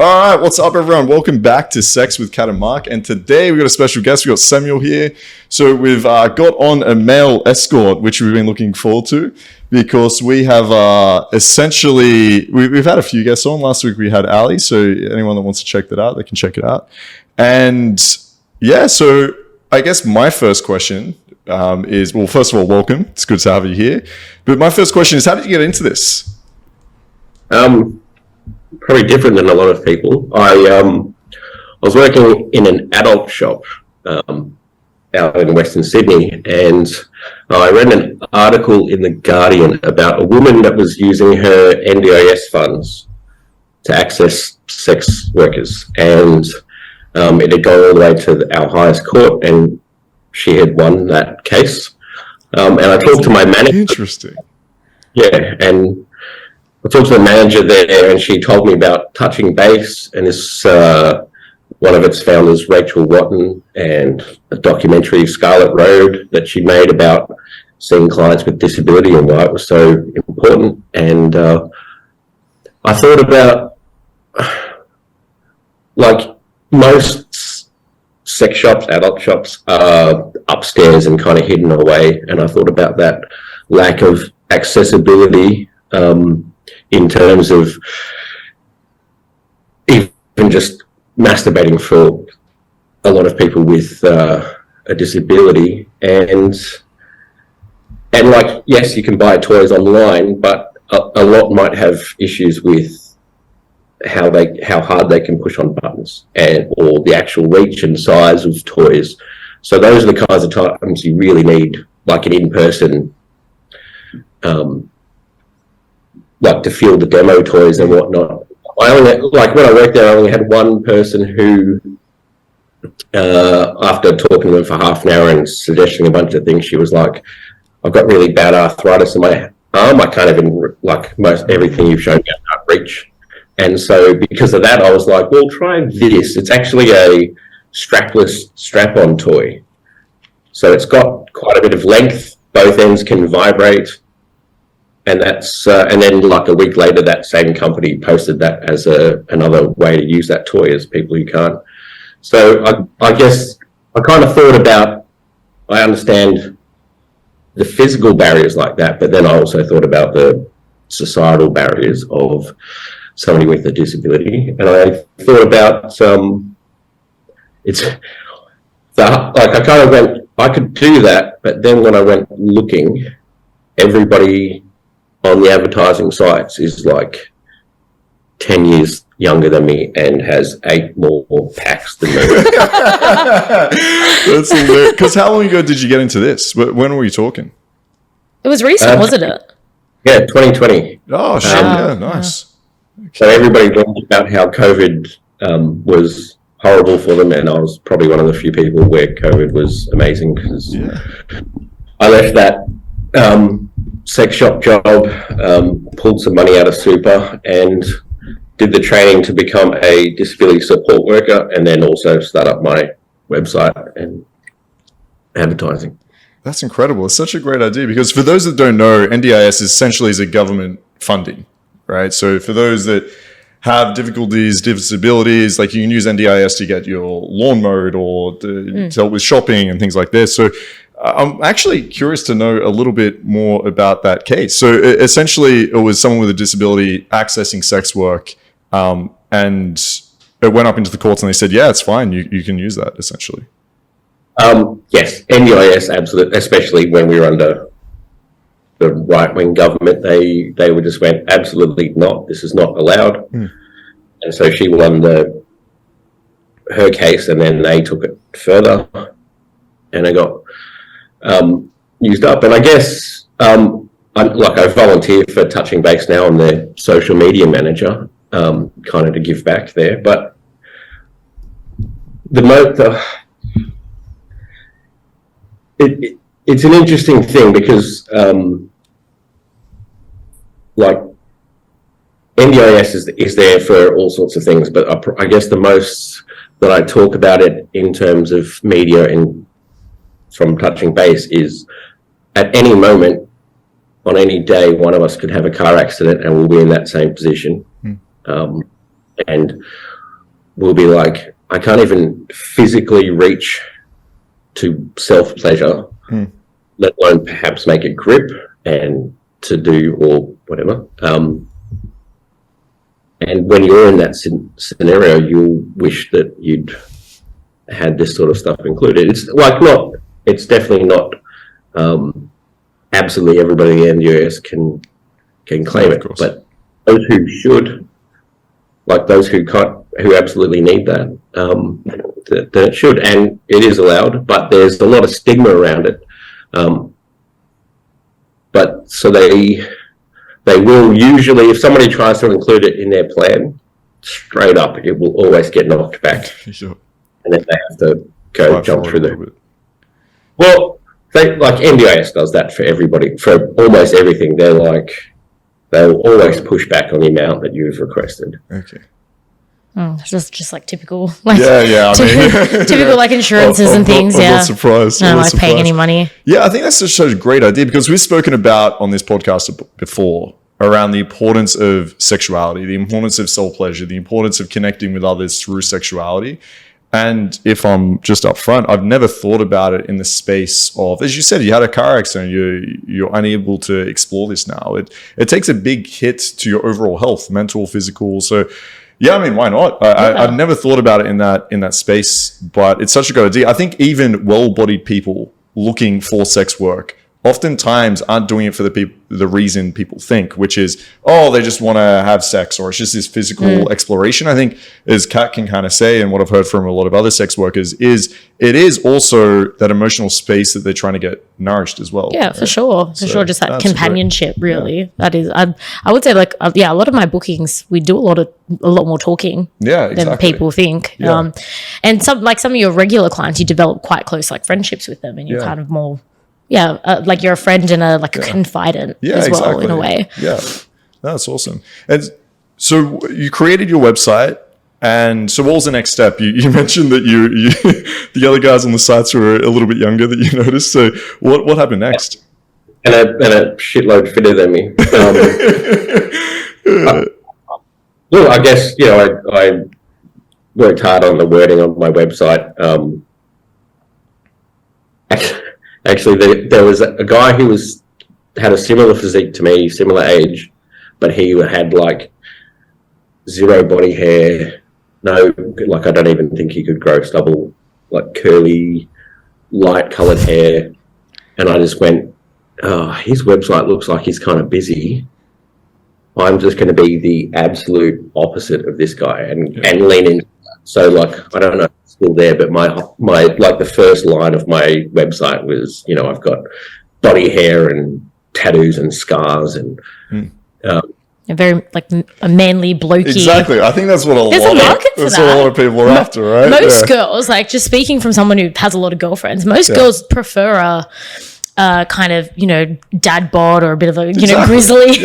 All right, what's up, everyone? Welcome back to Sex with Kat and Mark. And today we've got a special guest. We've got Samuel here. So we've got on a male escort, which we've been looking forward to because we have essentially, we've had a few guests on. Last week we had Ali. So anyone that wants to check that out, they can check it out. And yeah, so I guess my first question is, well, first of all, welcome. It's good to have you here. But my first question is, how did you get into this? Probably different than a lot of people. I was working in an adult shop out in Western Sydney, and I read an article in The Guardian about a woman that was using her NDIS funds to access sex workers, and it had gone all the way to our highest court, and she had won that case. And I talked to my manager. Interesting. Yeah, and I talked to the manager there, and she told me about Touching Base, and this one of its founders, Rachel Watton, and a documentary, Scarlet Road, that she made about seeing clients with disability and why it was so important. And I thought about, like most sex shops, adult shops, are upstairs and kind of hidden away, and I thought about that lack of accessibility in terms of even just masturbating for a lot of people with a disability, and like, yes, you can buy toys online, but a lot might have issues with how hard they can push on buttons or the actual reach and size of toys. So those are the kinds of times you really need like an in-person like to feel the demo toys and whatnot. I only had, like when I worked there, I only had one person who, after talking to them for half an hour and suggesting a bunch of things, she was like, "I've got really bad arthritis in my arm. I can't even, like most everything you've shown me, I can't reach." And so because of that, I was like, "Well, try this. It's actually a strapless strap-on toy. So it's got quite a bit of length. Both ends can vibrate." And that's and then like a week later, that same company posted that as another way to use that toy as people who can't. So I guess I kind of thought about, I understand the physical barriers like that, but then I also thought about the societal barriers of somebody with a disability, and I thought about it's like I kind of went, I could do that, but then when I went looking, everybody on the advertising sites is like 10 years younger than me and has 8 more packs than me. That's hilarious. Because how long ago did you get into this? When were you talking? It was recent, wasn't it? Yeah, 2020. Oh, shit. Yeah, nice. So everybody talked about how COVID was horrible for them, and I was probably one of the few people where COVID was amazing because I left that sex shop job, pulled some money out of super, and did the training to become a disability support worker, and then also start up my website and advertising. That's incredible. It's such a great idea because for those that don't know, NDIS essentially is a government funding, right? So for those that have difficulties, disabilities, like you can use NDIS to get your lawn mowed or to help with shopping and things like this. So I'm actually curious to know a little bit more about that case. So essentially, it was someone with a disability accessing sex work, and it went up into the courts and they said, yeah, it's fine. You can use that, essentially. Yes, NDIS, absolutely, especially when we were under the right-wing government. They just went, absolutely not, this is not allowed. And so she won her case, and then they took it further, and it got used up. And I guess I volunteer for Touching Base now. I'm their social media manager, kind of to give back there. But it's an interesting thing because like NDIS is there for all sorts of things, but I guess the most that I talk about it in terms of media and from Touching Base is at any moment on any day, one of us could have a car accident and we'll be in that same position. And will be like, I can't even physically reach to self-pleasure, let alone perhaps make a grip and to do or whatever. And when you're in that scenario, you'll wish that you'd had this sort of stuff included. It's like it's definitely not absolutely everybody in the US can claim it, but those who should, like those who absolutely need that, then it should, and it is allowed, but there's a lot of stigma around it. But so they will usually, if somebody tries to include it in their plan, straight up, it will always get knocked back. Sure. And then they have to jump through the... Well, like NDIS does that for everybody, for almost everything. They'll always push back on the amount that you've requested. Okay. Just like typical, like I mean, typical like insurances and things. I'm not surprised. No, like paying any money. Yeah, I think that's just such a great idea because we've spoken about on this podcast before around the importance of sexuality, the importance of soul pleasure, the importance of connecting with others through sexuality. And if I'm just upfront, I've never thought about it in the space of, as you said, you had a car accident, you're unable to explore this now. It takes a big hit to your overall health, mental, physical. So yeah, I mean, why not? I've never thought about it in that space, but it's such a good idea. I think even well-bodied people looking for sex work oftentimes aren't doing it for the reason people think, which is, oh, they just want to have sex, or it's just this physical exploration. I think, as Kat can kind of say, and what I've heard from a lot of other sex workers, is it is also that emotional space that they're trying to get nourished as well. Yeah, right? For sure. Just that companionship, really. Yeah. That is, I would say, like, a lot of my bookings, we do a lot more talking than people think. Yeah. And some of your regular clients, you develop quite close, like, friendships with them, and you're kind of more... like you're a friend and a confidant as well, in a way. Yeah, that's awesome. And so you created your website, and so what was the next step? You mentioned that you the other guys on the sites were a little bit younger that you noticed. So what happened next? And a shitload fitter than me. Well, I guess I worked hard on the wording on my website. Actually, there was a guy who had a similar physique to me, similar age, but he had like zero body hair. No, like I don't even think he could grow stubble, like curly, light coloured hair. And I just went, oh, his website looks like he's kind of busy. I'm just going to be the absolute opposite of this guy and lean in. So, like, I don't know if it's still there, but my like the first line of my website was, I've got body hair and tattoos and scars and a very like a manly blokey. Exactly. I think that's what a lot of people are after, right? Most girls, like, just speaking from someone who has a lot of girlfriends, most girls prefer a kind of, dad bod or a bit of a, grizzly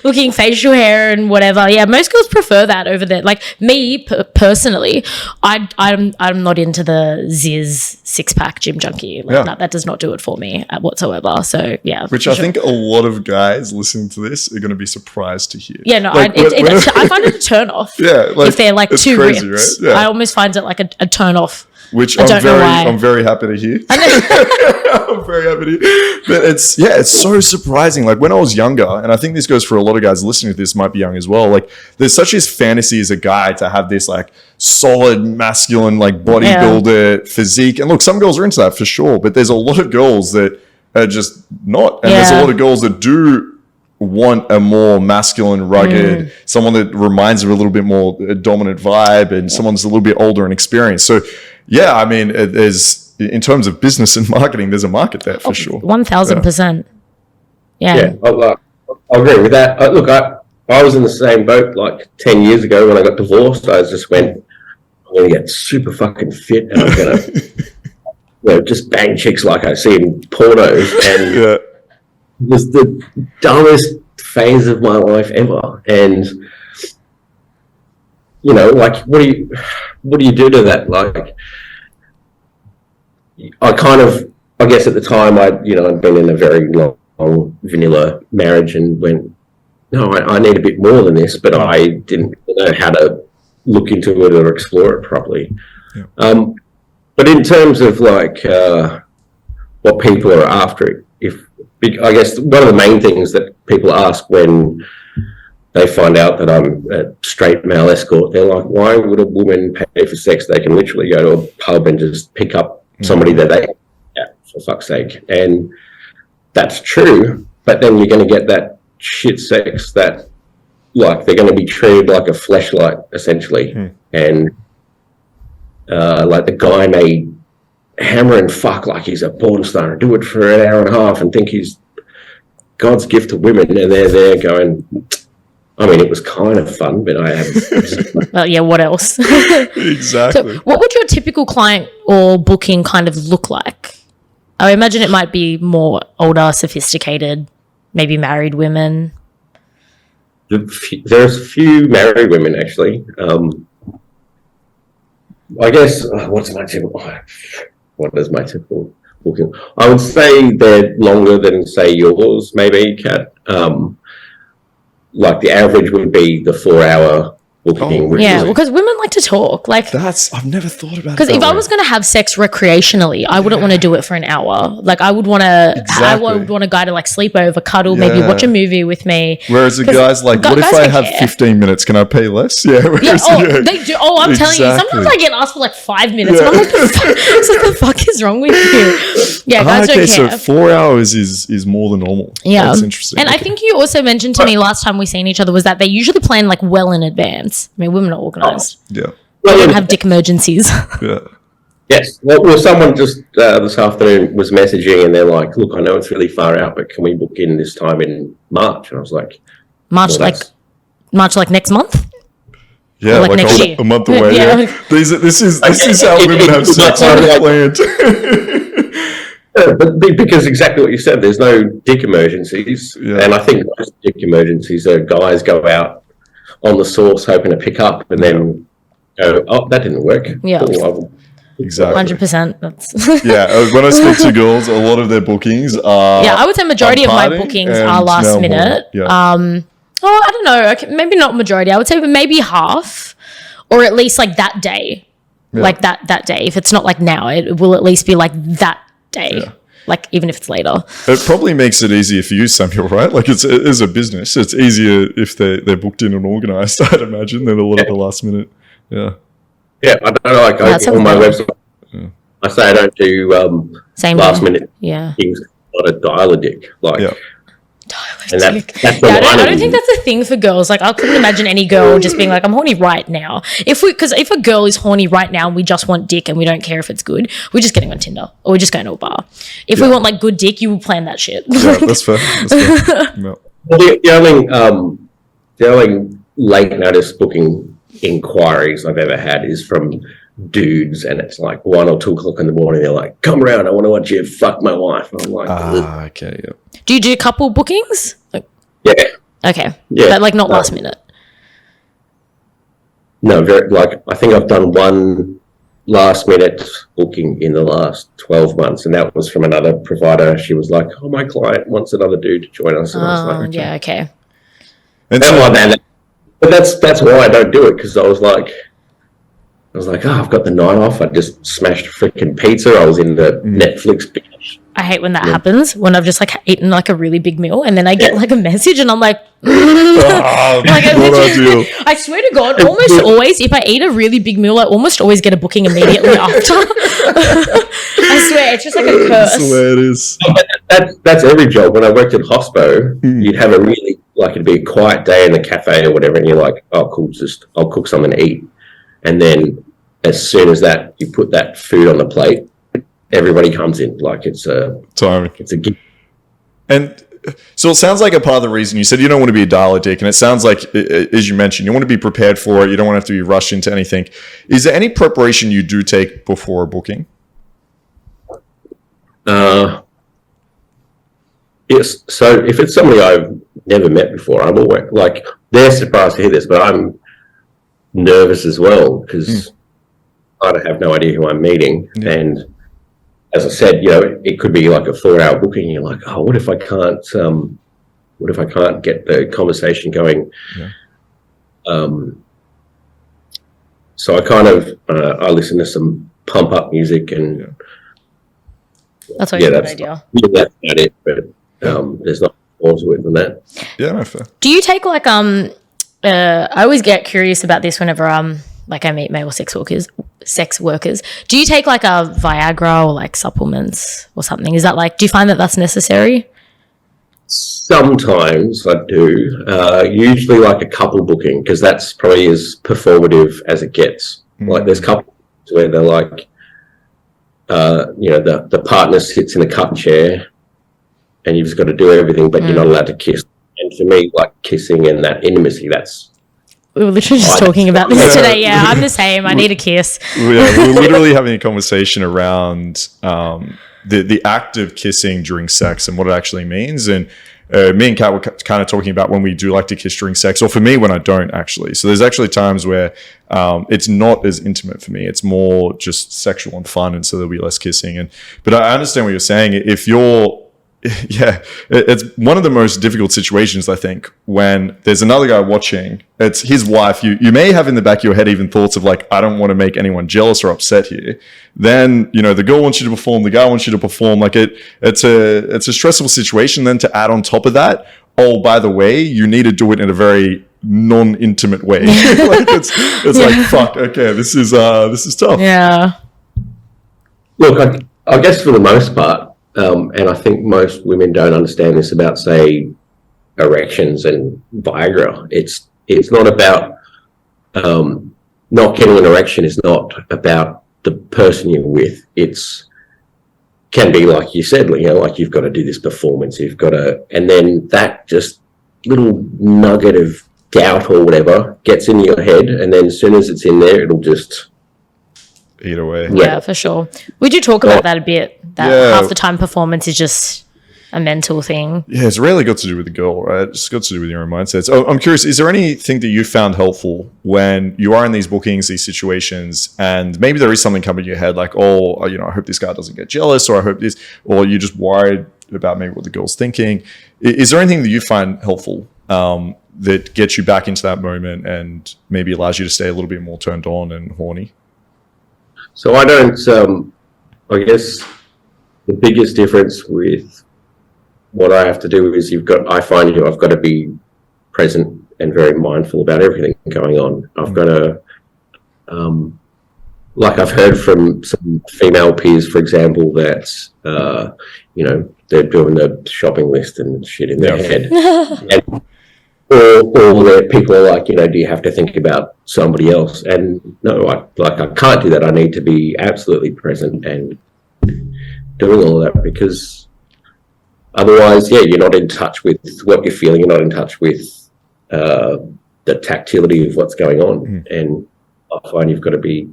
looking facial hair and whatever. Yeah, most girls prefer that over there. Like me personally, I'm not into the Ziz 6-pack gym junkie. Like that does not do it for me whatsoever. So yeah, which I think a lot of guys listening to this are going to be surprised to hear. Yeah, no, like, I find it a turn off. Yeah, like, if they're like too crazy, ripped, right? Yeah. I almost find it like a turn off. Which I'm very happy to hear. I'm very happy to hear. But it's so surprising. Like when I was younger, and I think this goes for a lot of guys listening to this, might be young as well. Like there's such this fantasy as a guy to have this like solid masculine like bodybuilder physique. And look, some girls are into that for sure, but there's a lot of girls that are just not. And there's a lot of girls that do want a more masculine, rugged, someone that reminds them a little bit more a dominant vibe, and someone that's a little bit older and experienced. So yeah, I mean, there's, in terms of business and marketing, there's a market there for sure. 1000%. Yeah. I agree with that. Look, I was in the same boat like 10 years ago when I got divorced. I just went, I'm going to get super fucking fit and I'm going to just bang chicks like I see in pornos. And it was the dumbest phase of my life ever. And, like, what do you do to that? Like, I guess at the time I'd been in a very long vanilla marriage and went, no, I need a bit more than this, but I didn't know how to look into it or explore it properly. Yeah. But in terms of like what people are after, I guess one of the main things that people ask when they find out that I'm a straight male escort, they're like, why would a woman pay for sex? They can literally go to a pub and just pick up somebody that they, for fuck's sake. And that's true, but then you're going to get that shit sex that, like, they're going to be treated like a fleshlight, essentially. And like the guy may hammer and fuck like he's a porn star and do it for an hour and a half and think he's God's gift to women, and they're there going, I mean, it was kind of fun, but I haven't. Well, yeah, what else? Exactly. So what would your typical client or booking kind of look like? I imagine it might be more older, sophisticated, maybe married women. There's a few married women, actually. I guess, what is my typical booking? I would say they're longer than, say, yours, maybe, Kat. Like the average would be the 4-hour booking. Yeah, because women like to talk. Like I've never thought about it. Because if I was going to have sex recreationally, I wouldn't want to do it for an hour. Like I would want to, I would want a guy to like sleep over, cuddle, maybe watch a movie with me. Whereas the guy's like, what if I have 15 minutes? Can I pay less? Yeah. They do. Oh, I'm telling you, sometimes I get asked for like 5 minutes. And I'm like, the fuck is wrong with you? Yeah, guys don't care. So 4 hours is more than normal. Yeah. That's interesting. And I think you also mentioned to me last time we seen each other was that they usually plan like well in advance. I mean, women are organised. Yeah. They don't have dick emergencies. Yeah. Yes. Well, someone just this afternoon was messaging and they're like, look, I know it's really far out, but can we book in this time in March? And I was like, March like next month? Yeah, like next year. A month away. Yeah. This is how women have sex planned. But because exactly what you said, there's no dick emergencies. Yeah. And I think most dick emergencies are guys go out on the source hoping to pick up and then go, oh, that didn't work. Yeah. Exactly. 100%. That's yeah. When I speak to girls, a lot of their bookings are. Yeah, I would say majority of my bookings are last minute. Yeah. I don't know. Okay, maybe not majority. I would say maybe half, or at least like that day. Yeah. Like that day. If it's not like now, it will at least be like that day. Yeah. Like even if it's later. It probably makes it easier for you, Samuel, right? Like it is a business. It's easier if they're booked in and organised, I'd imagine, than a lot of the last minute. Yeah. Yeah, I don't know. Like on my website, I say I don't do last minute things. Not a dial a dick. Like, and I don't think that's a thing for girls. Like I couldn't imagine any girl just being like, I'm horny right now. Because if a girl is horny right now and we just want dick and we don't care if it's good, we're just getting on Tinder or we're just going to a bar. If we want like good dick, you will plan that shit. Yeah, that's fair. No. Well, the only late notice booking inquiries I've ever had is from dudes, and it's like 1 or 2 o'clock in the morning. They're like, "Come around, I want to watch you fuck my wife." And I'm like, okay, yeah. Do you do couple bookings? Like, yeah. Okay. Yeah. But like not last minute. No, I think I've done one last minute booking in the last 12 months, and that was from another provider. She was like, "Oh, my client wants another dude to join us." And I was like, yeah, okay. And but that's why I don't do it, because I was like, oh, I've got the night off. I just smashed freaking pizza. I was in the Netflix binge. I hate when that happens, when I've just like eaten like a really big meal and then I get like a message and I'm like, I swear to God, almost always, if I eat a really big meal, I almost always get a booking immediately after. I swear, it's just like a curse. That's the way it is. That's every job. When I worked at Hospo, you'd have a really, like, it'd be a quiet day in the cafe or whatever, and you're like, oh, cool, I'll cook something to eat. And then as soon as that, you put that food on the plate, everybody comes in. Like it's a gift. And so it sounds like a part of the reason you said you don't want to be a dial dick, and it sounds like, as you mentioned, you want to be prepared for it. You don't want to have to be rushed into anything. Is there any preparation you do take before a booking? Yes. So if it's somebody I've never met before, I'm always like, they're surprised to hear this, but I'm nervous as well because I have no idea who I'm meeting. And as I said, it could be like a 4-hour booking. And you're like, oh, what if I can't get the conversation going? So I kind of I listen to some pump up music, and that's always a good idea. Yeah, that's about it. But there's not more to it than that. Yeah, no, fair. Do you take like I always get curious about this whenever like I meet male sex workers. Do you take like a Viagra or like supplements or something? Is that like, do you find that that's necessary? Sometimes I do. Usually like a couple booking, because that's probably as performative as it gets. Like there's couples where they're like, the partner sits in a cup chair and you've just got to do everything, but you're not allowed to kiss. And for me, like kissing and that intimacy, we were literally just talking about this today. Yeah, I'm the same. I need a kiss. We're literally having a conversation around the act of kissing during sex and what it actually means. And me and Kat were kind of talking about when we do like to kiss during sex, or for me when I don't actually. So there's actually times where it's not as intimate for me. It's more just sexual and fun, and so there'll be less kissing. But I understand what you're saying. If you're it's one of the most difficult situations, I think, when there's another guy watching. It's his wife. You may have in the back of your head even thoughts of like, I don't want to make anyone jealous or upset here. Then, the girl wants you to perform, the guy wants you to perform. Like it's a stressful situation. Then to add on top of that, oh, by the way, you need to do it in a very non-intimate way. Like it's like, fuck, okay, this is tough. Yeah. Look, I guess for the most part, and I think most women don't understand this about, say, erections and Viagra. It's not about not getting an erection. Is not about the person you're with. Can be like you said, like you've got to do this performance. You've got to, and then that just little nugget of doubt or whatever gets in your head, and then as soon as it's in there, it'll just eat away. Yeah, for sure. We do talk about that a bit. That half the time performance is just a mental thing. Yeah, it's really got to do with the girl, right? It's got to do with your own mindset. So I'm curious, is there anything that you found helpful when you are in these bookings, these situations, and maybe there is something coming in your head like, oh, I hope this guy doesn't get jealous, or I hope this, or you're just worried about maybe what the girl's thinking. Is there anything that you find helpful that gets you back into that moment and maybe allows you to stay a little bit more turned on and horny? So I don't, I guess the biggest difference with what I have to do is I find I've got to be present and very mindful about everything going on. I've got to, like I've heard from some female peers, for example, that, they're doing the shopping list and shit in their head. And, or where people are like, do you have to think about somebody else? And no, I can't do that. I need to be absolutely present and doing all of that, because otherwise, you're not in touch with what you're feeling. You're not in touch with the tactility of what's going on. And I find you've got to be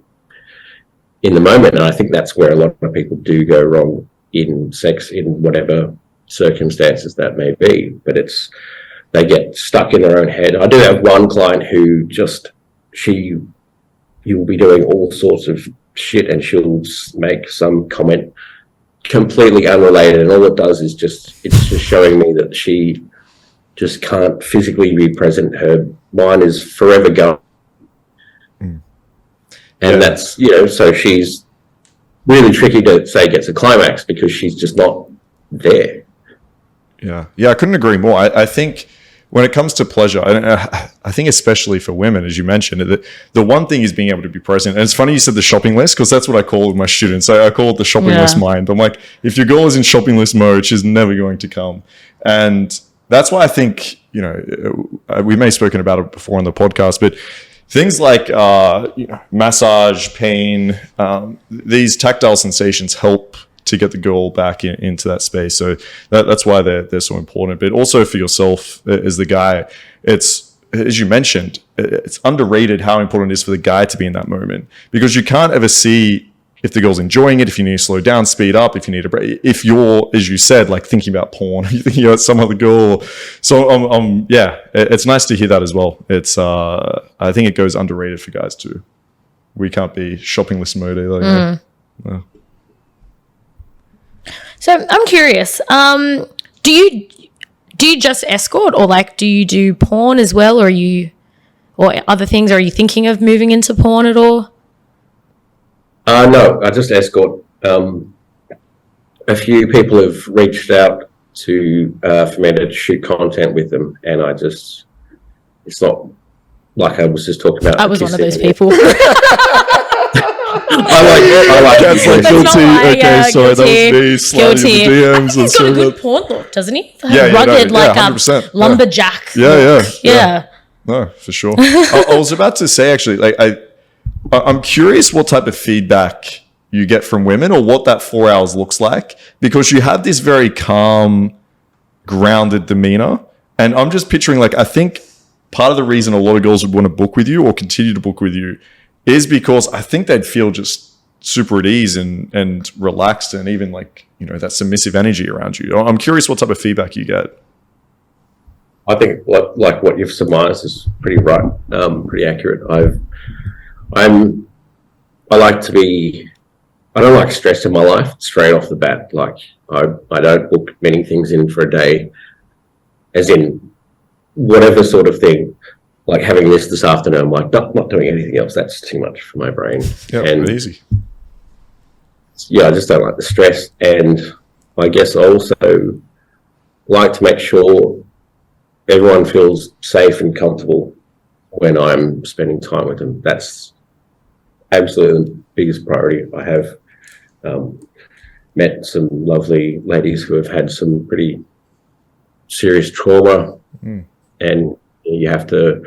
in the moment. And I think that's where a lot of people do go wrong in sex, in whatever circumstances that may be. But they get stuck in their own head. I do have one client who you'll be doing all sorts of shit and she'll make some comment completely unrelated, and all it does is it's just showing me that she just can't physically be present. Her mind is forever going. And that's, so she's really tricky to say gets a climax because she's just not there. Yeah, I couldn't agree more. I think when it comes to pleasure, I think especially for women, as you mentioned, the one thing is being able to be present. And it's funny you said the shopping list, because that's what I call it with my students. I call it the shopping list mind. I'm like, if your girl is in shopping list mode, she's never going to come. And that's why I think, we may have spoken about it before on the podcast, but things like massage, pain, these tactile sensations help to get the girl back into that space. So that's why they're so important. But also for yourself as the guy, it's, as you mentioned, it's underrated how important it is for the guy to be in that moment, because you can't ever see if the girl's enjoying it, if you need to slow down, speed up, if you need a break, if you're, as you said, like thinking about porn, you're thinking about some other girl. So it's nice to hear that as well. It's I think it goes underrated for guys too. We can't be shopping list mode either. No. So I'm curious, do you just escort, or like do you do porn as well, or or other things? Are you thinking of moving into porn at all? No, I just escort. A few people have reached out for me to shoot content with them, and it's not like I was just talking about. I was one of those people. I like That's like guilty. Okay, sorry, that was me sliding in the DMs. He's got a good porn look, doesn't he? Yeah, rugged, like 100%, lumberjack. Yeah. No, for sure. I was about to say, actually, like I'm curious what type of feedback you get from women, or what that 4 hours looks like, because you have this very calm, grounded demeanor, and I'm just picturing, like, I think part of the reason a lot of girls would want to book with you or continue to book with you is because I think they'd feel just super at ease and relaxed, and even, like, you know, that submissive energy around you. I'm curious what type of feedback you get. I think like what you've surmised is pretty right, pretty accurate. I don't like stress in my life straight off the bat. Like, I don't book many things in for a day, as in whatever sort of thing. Like having this afternoon, I'm like, not doing anything else. That's too much for my brain. Yeah, and easy. Yeah, I just don't like the stress. And I guess I also like to make sure everyone feels safe and comfortable when I'm spending time with them. That's absolutely the biggest priority. I have met some lovely ladies who have had some pretty serious trauma, and you have to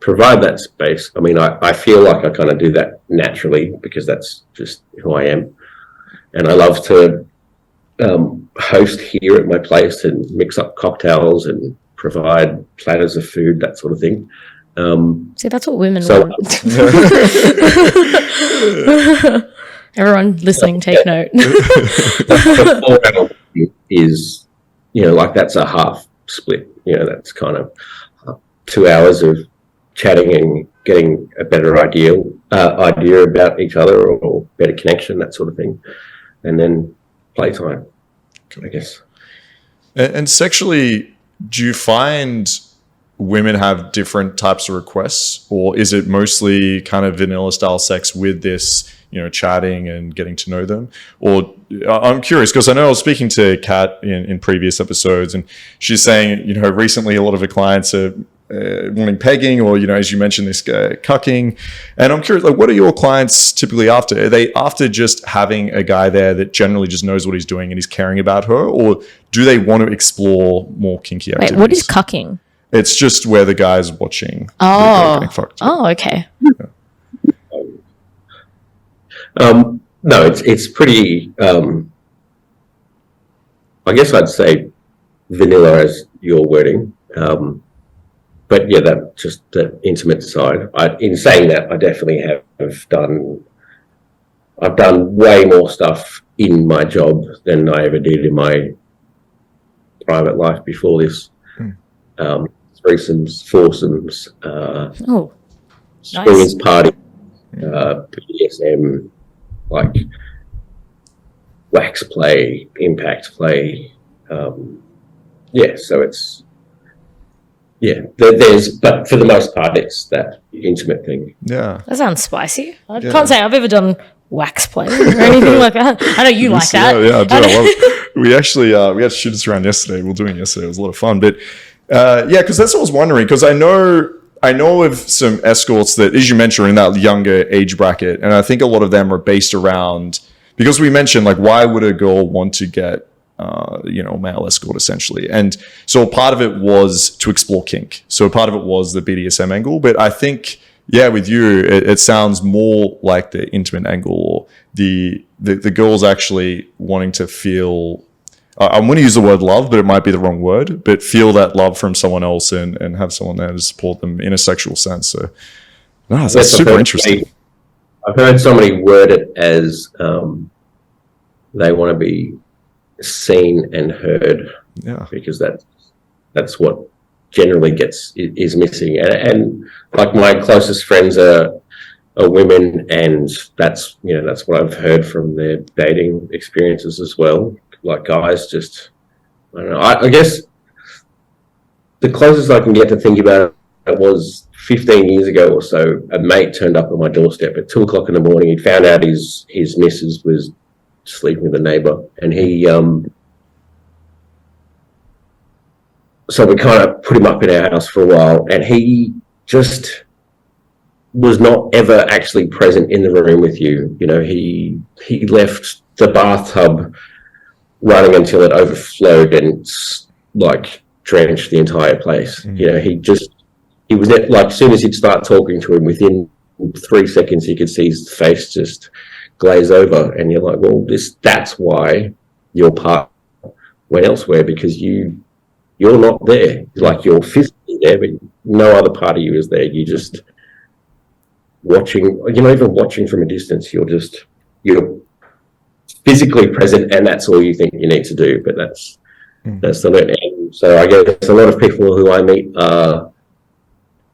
provide that space. I mean, I feel like I kind of do that naturally because that's just who I am. And I love to host here at my place and mix up cocktails and provide platters of food, that sort of thing. See, that's what women want. Everyone listening, take note. Is, you know, like that's a half split. You know, that's kind of 2 hours of chatting and getting a better idea about each other, or better connection, that sort of thing, and then playtime, I guess. And sexually, do you find women have different types of requests, or is it mostly kind of vanilla style sex with this, you know, chatting and getting to know them? Or I'm curious, because I know I was speaking to Kat in previous episodes, and she's saying, you know, recently a lot of her clients are wanting pegging, or, you know, as you mentioned, this cucking. And I'm curious, like, what are your clients typically after? Are they after just having a guy there that generally just knows what he's doing and he's caring about her, or do they want to explore more kinky activities? Wait, what is cucking? It's just where the guy's watching. Oh, getting fucked. Okay. No, it's pretty. I guess I'd say vanilla as your wording. But yeah, that just the intimate side. In saying that, I definitely have done. I've done way more stuff in my job than I ever did in my private life before this. Threesomes, foursomes, swingers party, BDSM, like wax play, impact play. So it's. Yeah, but for the most part, it's that intimate thing. Yeah. That sounds spicy. I can't say I've ever done wax play or anything like that. I know you like that. Yeah, I do. I love it. We actually, we had shooters around yesterday. We were doing it yesterday. It was a lot of fun. But because that's what I was wondering, because I know of some escorts that, as you mentioned, are in that younger age bracket. And I think a lot of them are based around, because we mentioned, like, why would a girl want to get male escort, essentially. And so part of it was to explore kink. So part of it was the BDSM angle. But I think, with you, it sounds more like the intimate angle, or the girls actually wanting to feel, I'm going to use the word love, but it might be the wrong word, but feel that love from someone else and have someone there to support them in a sexual sense. So that's super interesting. I've heard somebody word it as they want to be seen and heard, because that's what generally is missing, and like my closest friends are women, and that's what I've heard from their dating experiences as well. Like, guys just, I don't know, I guess the closest I can get to think about it was 15 years ago or so, a mate turned up on my doorstep at 2:00 in the morning. He found out his missus was sleeping with a neighbour, and he so we kind of put him up in our house for a while, and he just was not ever actually present in the room with you. You know, he left the bathtub running until it overflowed and like drenched the entire place. You know, he was like, as soon as he'd start talking to him, within 3 seconds you could see his face just glaze over, and you're like, well, that's why your part went elsewhere, because you're not there. Like, you're physically there, but no other part of you is there. You just watching, you're not even watching from a distance, you're physically present, and that's all you think you need to do. But that's the limit. And so I guess a lot of people who I meet are,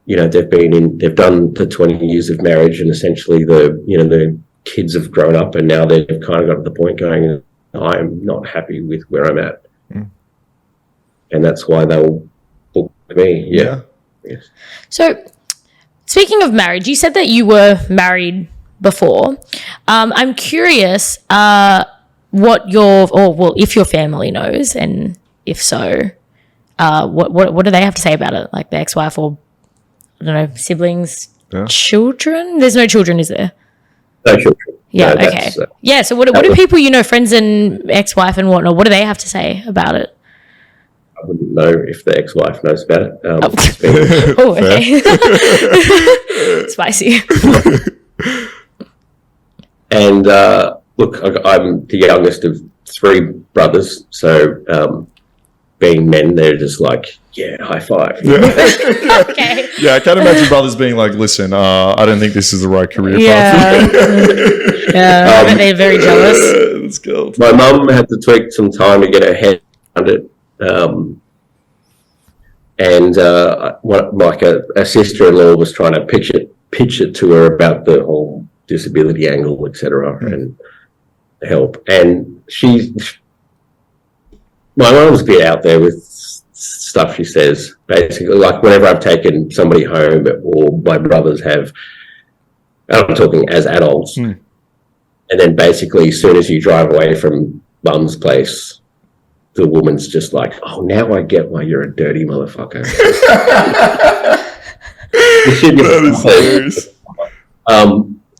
you know, they've done the 20 years of marriage, and essentially the kids have grown up, and now they've kind of got to the point going, I'm not happy with where I'm at. And that's why they'll book me. Yeah. Yes. So, speaking of marriage, you said that you were married before. I'm curious what if your family knows, and if so, what do they have to say about it? Like the ex-wife, or I don't know, siblings, children? There's no children, is there? No children. Yeah. No, okay. Yeah. So what do people, friends and ex-wife and whatnot, what do they have to say about it? I wouldn't know if the ex-wife knows about it. Okay. Spicy. And look, I'm the youngest of 3 brothers, so being men, they're just like, yeah, high five. Yeah. Okay. Yeah, I can't imagine brothers being like, listen, I don't think this is the right career path. Yeah, they're very jealous. Let's go. My mum had to take some time to get her head around it. And a sister-in-law was trying to pitch it to her about the whole disability angle, etc., and help. And my mum's a bit out there with stuff she says. Basically, like whenever I've taken somebody home, or my brothers have, I'm talking as adults, and then basically as soon as you drive away from mum's place, the woman's just like, oh, now I get why you're a dirty motherfucker. That is hilarious.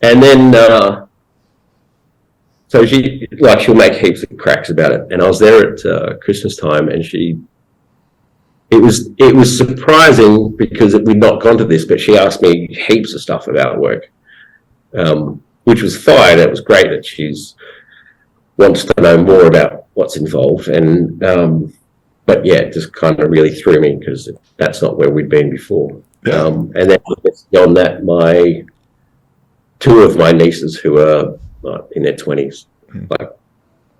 And then, so she'll make heaps of cracks about it. And I was there at Christmas time, and it was surprising because we'd not gone to this, but she asked me heaps of stuff about work, which was fine. It was great that she's wants to know more about what's involved, and but yeah, it just kind of really threw me because that's not where we'd been before. And then beyond that, 2 of my nieces who are in their 20s, like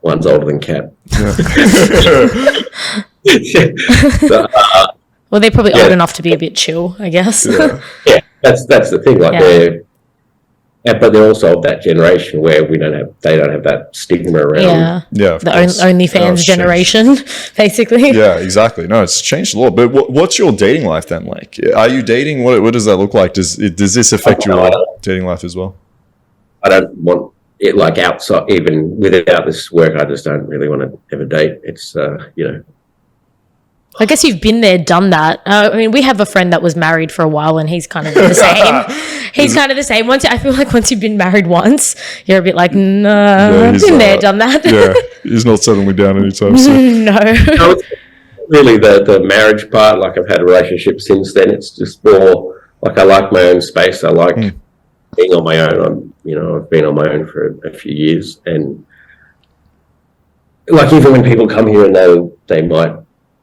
one's older than Kat. Well, they're probably old enough to be a bit chill, I guess. Yeah, that's the thing. Like but they're also of that generation where they don't have that stigma around. Yeah. The OnlyFans generation, basically. Yeah, exactly. No, it's changed a lot. But what's your dating life then like? Are you dating? What does that look like? Does this affect your dating life as well? I don't want it like outside, even without this work. I just don't really want to ever date. It's I guess you've been there, done that. I mean, we have a friend that was married for a while, and he's kind of the same. He's kind of the same. I feel like once you've been married once, you're a bit like, no, I've been there, done that. Yeah, he's not settling me down anytime soon. No. It's really the marriage part. Like, I've had a relationship since then. It's just more like I like my own space. I like being on my own. I've been on my own for a few years, and like even when people come here and they might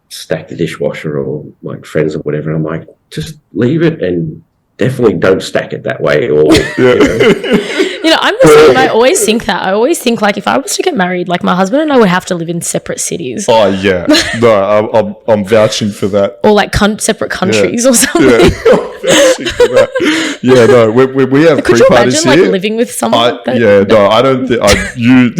stack the dishwasher or like friends or whatever, I'm like, just leave it and definitely don't stack it that way. Or I'm the same. I always think that. I always think like if I was to get married, like my husband and I would have to live in separate cities. Oh yeah, no, I'm vouching for that. Or like separate countries or something. Yeah, no, we have Could you pre-parties imagine here. like living with someone? I don't think you.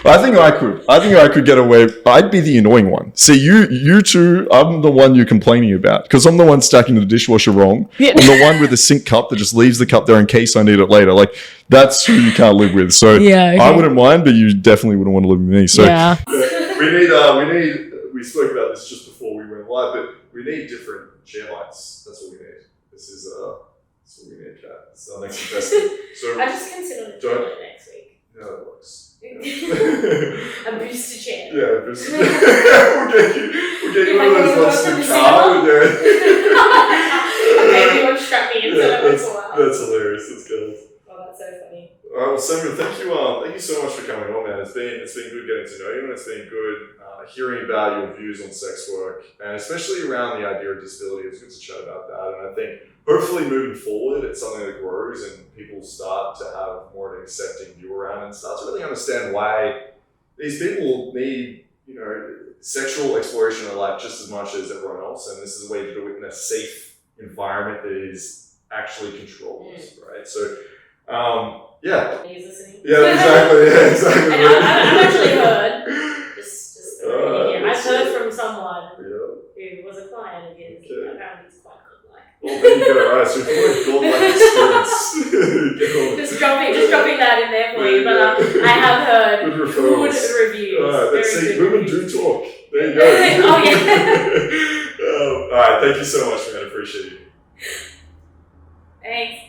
I could get away. I'd be the annoying one. See, you two, I'm the one you're complaining about because I'm the one stacking the dishwasher wrong. Yeah. I'm the one with the sink cup that just leaves the cup there in case I need it later. Like, that's who you can't live with. So I wouldn't mind, but you definitely wouldn't want to live with me. So we spoke about this just before we went live, but we need different chair heights. That's what we need. That's what we need, Kat. It's our next investment. So I just considered it toilet next week. No, it works. A booster chair. Yeah, a booster chair. we'll get you one of those ones in the car. Maybe you'll strap me into it once a while. That's hilarious. That's good. Oh, that's so funny. All right, well, Samuel, thank you so much for coming on, man. It's been good getting to know you, and it's been good hearing about your views on sex work, and especially around the idea of disability. It was good to chat about that, and I think hopefully moving forward, it's something that grows and people start to have more of an accepting view around and start to really understand why these people need, sexual exploration in their life just as much as everyone else, and this is a way to do it in a safe environment that is actually controlled, right? So, yeah. He's listening. Yeah, exactly. And I've actually heard. I've heard from someone who was a client of his. Apparently, he's quite good. Well, there you go. Right, so if you want a godlike experience, just dropping that in there for you. But I have heard good reviews. Let's see, women do talk. There you go. Oh yeah. All right, thank you so much, man. I appreciate you. Thanks.